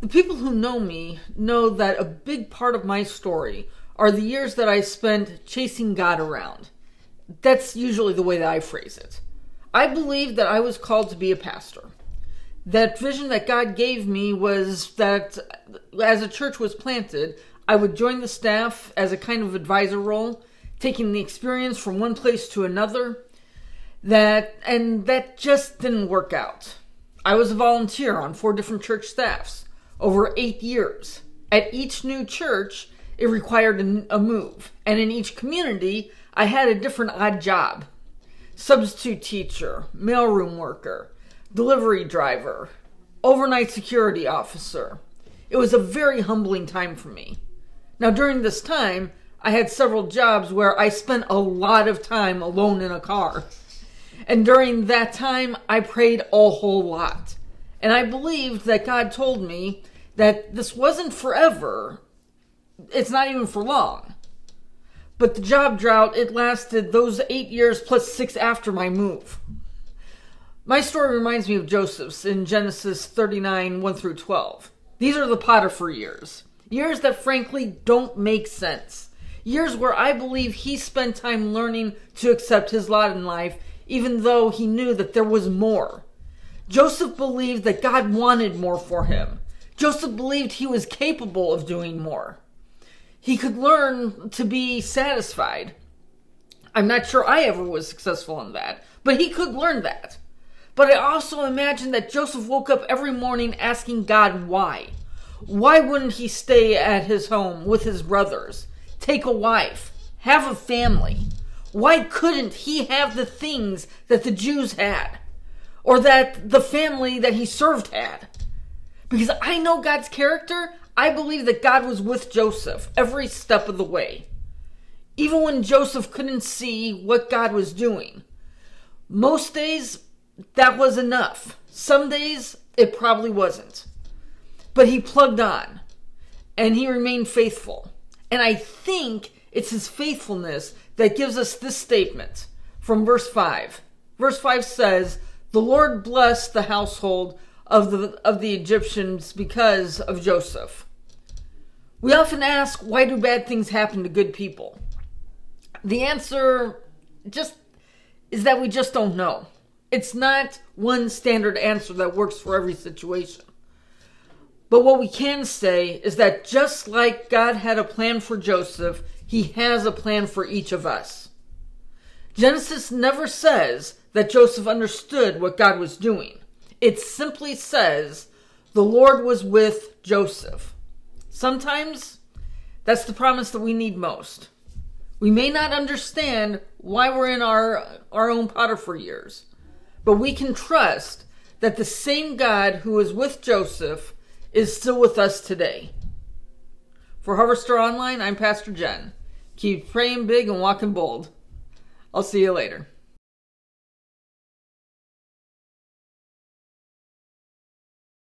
The people who know me know that a big part of my story are the years that I spent chasing God around. That's usually the way that I phrase it. I believed that I was called to be a pastor. That vision that God gave me was that as a church was planted, I would join the staff as a kind of advisor role, taking the experience from one place to another. That just didn't work out. I was a volunteer on 4 different church staffs over 8 years. At each new church, it required a move. And in each community, I had a different odd job. Substitute teacher, mailroom worker, delivery driver, overnight security officer. It was a very humbling time for me. Now, during this time, I had several jobs where I spent a lot of time alone in a car. And during that time, I prayed a whole lot. And I believed that God told me that this wasn't forever. It's not even for long. But the job drought, it lasted those 8 years plus 6 after my move. My story reminds me of Joseph's in Genesis 39, 1 through 12. These are the Potiphar years. Years that frankly don't make sense. Years where I believe he spent time learning to accept his lot in life, even though he knew that there was more. Joseph believed that God wanted more for him. Joseph believed he was capable of doing more. He could learn to be satisfied. I'm not sure I ever was successful in that, but he could learn that. But I also imagine that Joseph woke up every morning asking God why. Why wouldn't he stay at his home with his brothers, take a wife, have a family? Why couldn't he have the things that the Jews had? Or that the family that he served had? Because I know God's character, I believe that God was with Joseph every step of the way. Even when Joseph couldn't see what God was doing. Most days, that was enough. Some days, it probably wasn't. But he plugged on. And he remained faithful. And I think it's his faithfulness that gives us this statement from verse 5. Verse 5 says, "The Lord blessed the household of the Egyptians because of Joseph." We often ask, why do bad things happen to good people? The answer is that we just don't know. It's not one standard answer that works for every situation. But what we can say is that just like God had a plan for Joseph, he has a plan for each of us. Genesis never says that Joseph understood what God was doing. It simply says the Lord was with Joseph. Sometimes that's the promise that we need most. We may not understand why we're in our own Potiphar years, but we can trust that the same God who was with Joseph is still with us today. For Harvester Online, I'm Pastor Jen. Keep praying big and walking bold. I'll see you later.